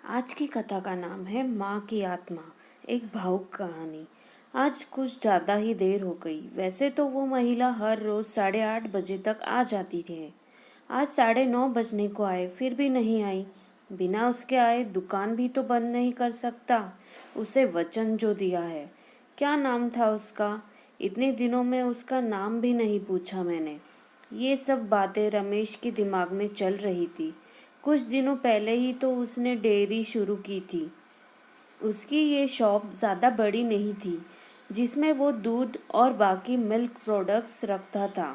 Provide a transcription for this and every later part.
आज की कथा का नाम है माँ की आत्मा, एक भावुक कहानी। आज कुछ ज़्यादा ही देर हो गई। वैसे तो वो महिला हर रोज़ 8:30 बजे तक आ जाती थी। आज 9:30 बजने को आए, फिर भी नहीं आई। बिना उसके आए दुकान भी तो बंद नहीं कर सकता। उसे वचन जो दिया है। क्या नाम था उसका? इतने दिनों में उसका नाम भी नहीं पूछा मैंने। ये सब बातें रमेश के दिमाग में चल रही थी। कुछ दिनों पहले ही तो उसने डेयरी शुरू की थी। उसकी ये शॉप ज़्यादा बड़ी नहीं थी, जिसमें वो दूध और बाकी मिल्क प्रोडक्ट्स रखता था।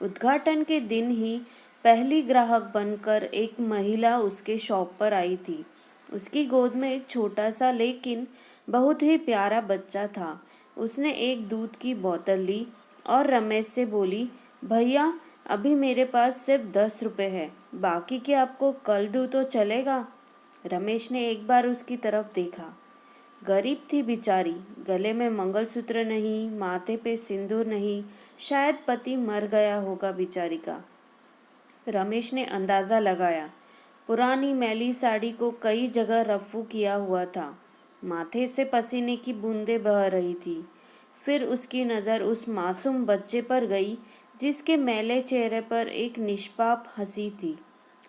उद्घाटन के दिन ही पहली ग्राहक बनकर एक महिला उसके शॉप पर आई थी। उसकी गोद में एक छोटा सा लेकिन बहुत ही प्यारा बच्चा था। उसने एक दूध की बोतल ली और रमेश से बोली, भैया अभी मेरे पास सिर्फ 10 रुपए है, बाकी के आपको कल दूँ तो चलेगा? रमेश ने एक बार उसकी तरफ देखा। गरीब थी बेचारी, गले में मंगलसूत्र नहीं, माथे पे सिंदूर नहीं, शायद पति मर गया होगा बेचारी का। रमेश ने अंदाज़ा लगाया। पुरानी मैली साड़ी को कई जगह रफ्फू किया हुआ था। माथे से पसीने की बूंदें बह रही थी। फिर उसकी नज़र उस मासूम बच्चे पर गई, जिसके मैले चेहरे पर एक निष्पाप हंसी थी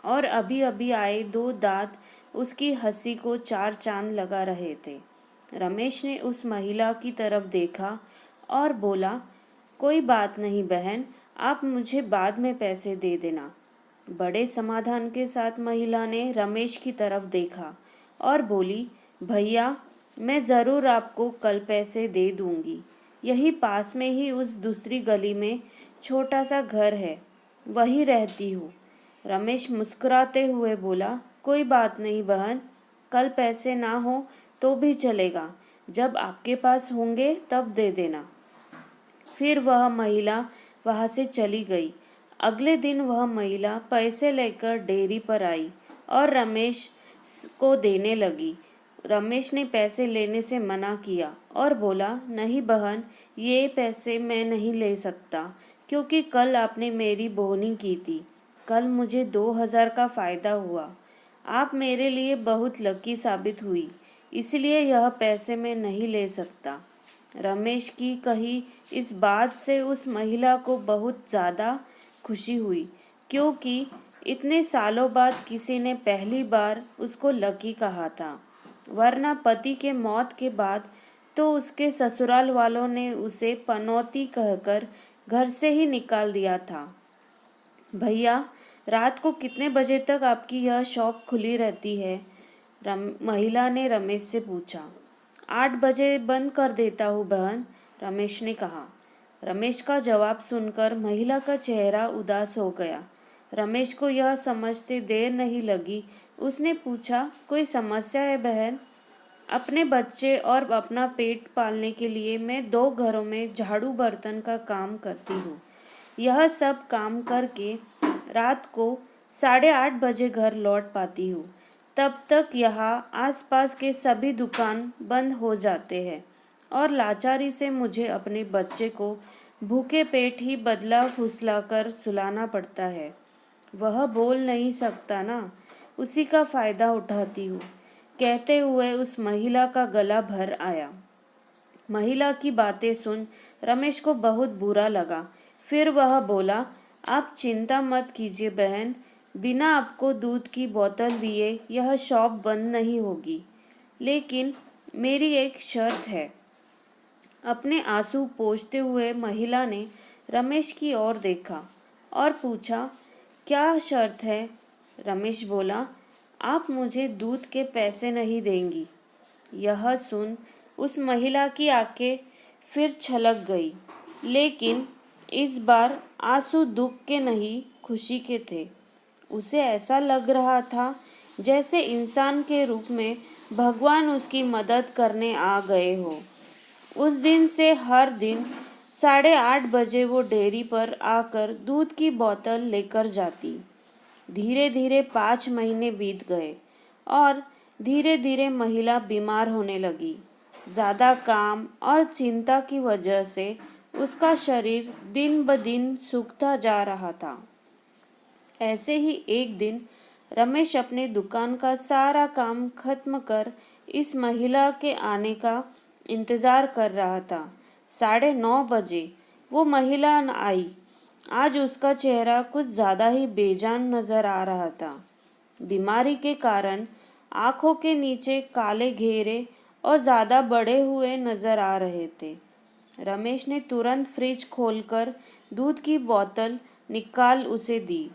और अभी अभी आए 2 दांत उसकी हंसी को 4 चांद लगा रहे थे। रमेश ने उस महिला की तरफ देखा और बोला, कोई बात नहीं बहन, आप मुझे बाद में पैसे दे देना। बड़े समाधान के साथ महिला ने रमेश की तरफ देखा और बोली, भैया मैं ज़रूर आपको कल पैसे दे दूंगी। यही पास में ही उस दूसरी गली में छोटा सा घर है, वहीं रहती हूँ। रमेश मुस्कुराते हुए बोला, कोई बात नहीं बहन, कल पैसे ना हो तो भी चलेगा, जब आपके पास होंगे तब दे देना। फिर वह महिला वहाँ से चली गई। अगले दिन वह महिला पैसे लेकर डेयरी पर आई और रमेश को देने लगी। रमेश ने पैसे लेने से मना किया और बोला, नहीं बहन, ये पैसे मैं नहीं ले सकता, क्योंकि कल आपने मेरी बोहनी की थी। कल मुझे 2000 का फ़ायदा हुआ। आप मेरे लिए बहुत लकी साबित हुई, इसलिए यह पैसे मैं नहीं ले सकता। रमेश की कही इस बात से उस महिला को बहुत ज़्यादा खुशी हुई, क्योंकि इतने सालों बाद किसी ने पहली बार उसको लकी कहा था। वरना पति के मौत के बाद तो उसके ससुराल वालों ने उसे पनौती कहकर घर से ही निकाल दिया था। भैया रात को कितने बजे तक आपकी यह शॉप खुली रहती है? महिला ने रमेश से पूछा। 8 बजे बंद कर देता हूँ बहन, रमेश ने कहा। रमेश का जवाब सुनकर महिला का चेहरा उदास हो गया। रमेश को यह समझते देर नहीं लगी। उसने पूछा, कोई समस्या है बहन? अपने बच्चे और अपना पेट पालने के लिए मैं 2 घरों में झाड़ू बर्तन का काम करती हूँ। यह सब काम करके रात को 8:30 बजे घर लौट पाती हूँ। तब तक यहाँ आसपास के सभी दुकान बंद हो जाते हैं और लाचारी से मुझे अपने बच्चे को भूखे पेट ही बदला फुसलाकर सुलाना पड़ता है। वह बोल नहीं सकता ना, उसी का फ़ायदा उठाती हूँ। कहते हुए उस महिला का गला भर आया। महिला की बातें सुन रमेश को बहुत बुरा लगा। फिर वह बोला, आप चिंता मत कीजिए बहन, बिना आपको दूध की बोतल दिए यह शॉप बंद नहीं होगी। लेकिन मेरी एक शर्त है। अपने आंसू पोंछते हुए महिला ने रमेश की ओर देखा और पूछा, क्या शर्त है? रमेश बोला, आप मुझे दूध के पैसे नहीं देंगी। यह सुन उस महिला की आंखें फिर छलक गई, लेकिन इस बार आंसू दुख के नहीं, खुशी के थे। उसे ऐसा लग रहा था जैसे इंसान के रूप में भगवान उसकी मदद करने आ गए हो। उस दिन से हर दिन 8:30 बजे वो डेयरी पर आकर दूध की बोतल लेकर जाती। धीरे धीरे 5 महीने बीत गए और धीरे धीरे महिला बीमार होने लगी। ज़्यादा काम और चिंता की वजह से उसका शरीर दिन ब दिन सूखता जा रहा था। ऐसे ही एक दिन रमेश अपने दुकान का सारा काम खत्म कर इस महिला के आने का इंतजार कर रहा था। 9:30 बजे वो महिला आई। आज उसका चेहरा कुछ ज्यादा ही बेजान नजर आ रहा था। बीमारी के कारण आंखों के नीचे काले घेरे और ज्यादा बड़े हुए नजर आ रहे थे। रमेश ने तुरंत फ्रिज खोलकर दूध की बोतल निकाल उसे दी।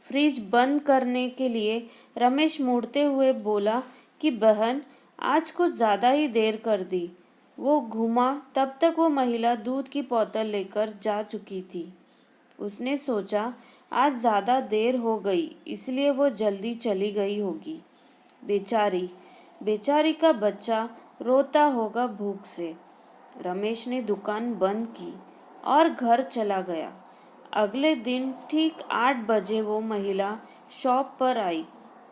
फ्रिज बंद करने के लिए रमेश मुड़ते हुए बोला कि बहन, आज कुछ ज्यादा ही देर कर दी। वो घूमा तब तक वो महिला दूध की बोतल लेकर जा चुकी थी। उसने सोचा आज ज्यादा देर हो गई इसलिए वो जल्दी चली गई होगी। बेचारी बेचारी का बच्चा रोता होगा भूख से। रमेश ने दुकान बंद की और घर चला गया। अगले दिन ठीक 8 बजे वो महिला शॉप पर आई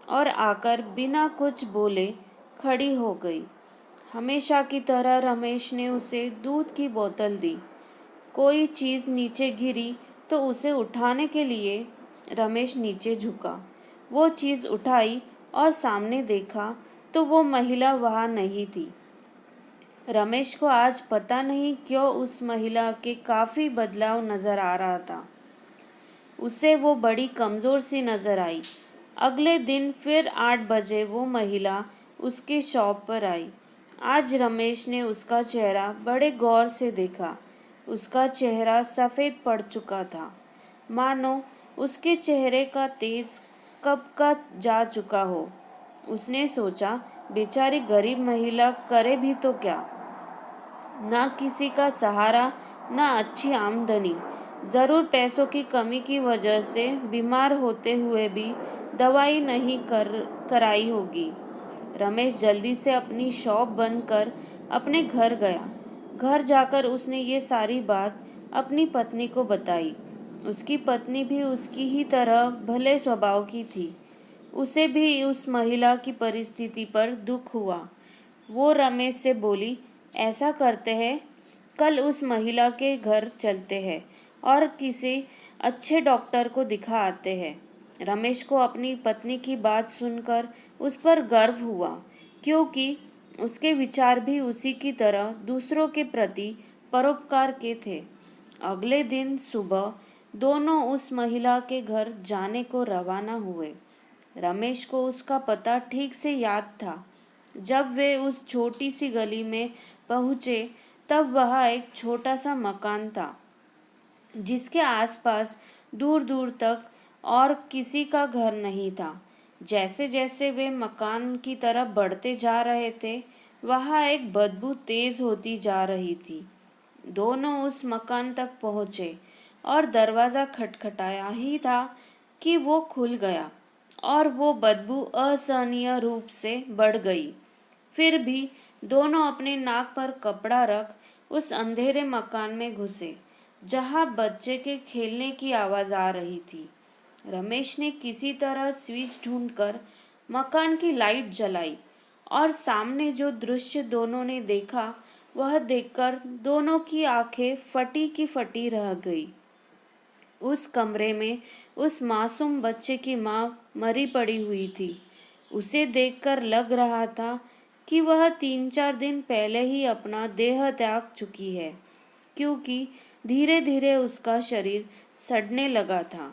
और आकर बिना कुछ बोले खड़ी हो गई। हमेशा की तरह रमेश ने उसे दूध की बोतल दी। कोई चीज़ नीचे गिरी तो उसे उठाने के लिए रमेश नीचे झुका। वो चीज़ उठाई और सामने देखा तो वो महिला वहाँ नहीं थी। रमेश को आज पता नहीं क्यों उस महिला के काफ़ी बदलाव नज़र आ रहा था। उसे वो बड़ी कमज़ोर सी नज़र आई। अगले दिन फिर 8 बजे वो महिला उसके शॉप पर आई। आज रमेश ने उसका चेहरा बड़े गौर से देखा। उसका चेहरा सफ़ेद पड़ चुका था, मानो उसके चेहरे का तेज कब का जा चुका हो। उसने सोचा, बेचारी गरीब महिला करे भी तो क्या, ना किसी का सहारा ना अच्छी आमदनी। ज़रूर पैसों की कमी की वजह से बीमार होते हुए भी दवाई नहीं कराई होगी। रमेश जल्दी से अपनी शॉप बंद कर अपने घर गया। घर जाकर उसने ये सारी बात अपनी पत्नी को बताई। उसकी पत्नी भी उसकी ही तरह भले स्वभाव की थी। उसे भी उस महिला की परिस्थिति पर दुख हुआ। वो रमेश से बोली, ऐसा करते हैं, कल उस महिला के घर चलते हैं और किसी अच्छे डॉक्टर को दिखा आते हैं। रमेश को अपनी पत्नी की बात सुनकर उस पर गर्व हुआ, क्योंकि उसके विचार भी उसी की तरह दूसरों के प्रति परोपकार के थे। अगले दिन सुबह दोनों उस महिला के घर जाने को रवाना हुए। रमेश को उसका पता ठीक से याद था। जब वे उस छोटी सी गली में पहुंचे तब वह एक छोटा सा मकान था, जिसके आसपास दूर दूर तक और किसी का घर नहीं था। जैसे जैसे वे मकान की तरफ बढ़ते जा रहे थे, वहाँ एक बदबू तेज होती जा रही थी। दोनों उस मकान तक पहुँचे और दरवाज़ा खटखटाया ही था कि वो खुल गया और वो बदबू असहनीय रूप से बढ़ गई। फिर भी दोनों अपने नाक पर कपड़ा रख उस अंधेरे मकान में घुसे, जहाँ बच्चे के खेलने की आवाज़ आ रही थी। रमेश ने किसी तरह स्विच ढूंढकर मकान की लाइट जलाई और सामने जो दृश्य दोनों ने देखा वह देखकर दोनों की आंखें फटी की फटी रह गई। उस कमरे में उस मासूम बच्चे की माँ मरी पड़ी हुई थी। उसे देखकर लग रहा था कि वह 3-4 दिन पहले ही अपना देह त्याग चुकी है, क्योंकि धीरे धीरे उसका शरीर सड़ने लगा था।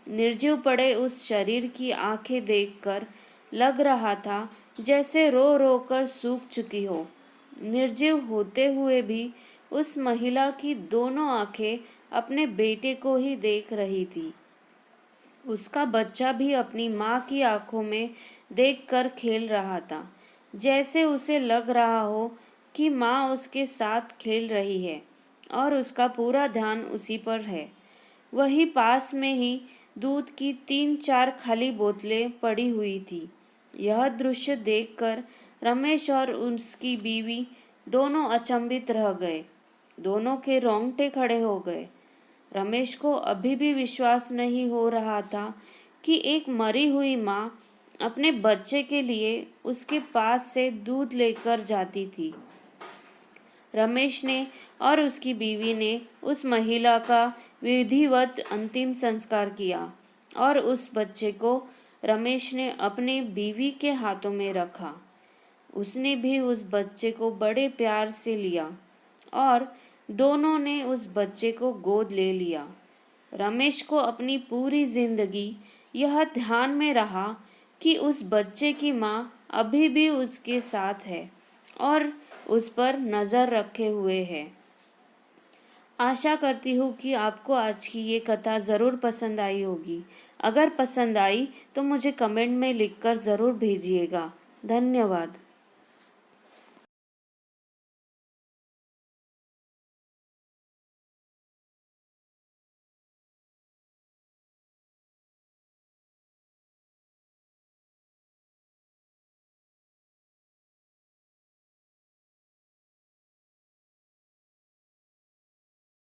निर्जीव पड़े उस शरीर की आंखें देखकर लग रहा था जैसे रो रो कर सूख चुकी हो। निर्जीव होते हुए भी उस महिला की दोनों आंखें अपने बेटे को ही देख रही थी। उसका बच्चा भी अपनी माँ की आंखों में देखकर खेल रहा था, जैसे उसे लग रहा हो कि माँ उसके साथ खेल रही है और उसका पूरा ध्यान उसी पर है। वहीं पास में ही दूध की 3-4 खाली बोतलें पड़ी हुई थी। यह दृश्य देखकर रमेश और उसकी बीवी दोनों अचंभित रह गए। दोनों के रोंगटे खड़े हो गए। रमेश को अभी भी विश्वास नहीं हो रहा था कि एक मरी हुई माँ अपने बच्चे के लिए उसके पास से दूध लेकर जाती थी। रमेश ने और उसकी बीवी ने उस महिला का विधिवत अंतिम संस्कार किया और उस बच्चे को रमेश ने अपने बीवी के हाथों में रखा। उसने भी उस बच्चे को बड़े प्यार से लिया और दोनों ने उस बच्चे को गोद ले लिया। रमेश को अपनी पूरी जिंदगी यह ध्यान में रहा कि उस बच्चे की माँ अभी भी उसके साथ है और उस पर नज़र रखे हुए है। आशा करती हूँ कि आपको आज की ये कथा ज़रूर पसंद आई होगी। अगर पसंद आई तो मुझे कमेंट में लिखकर ज़रूर भेजिएगा। धन्यवाद।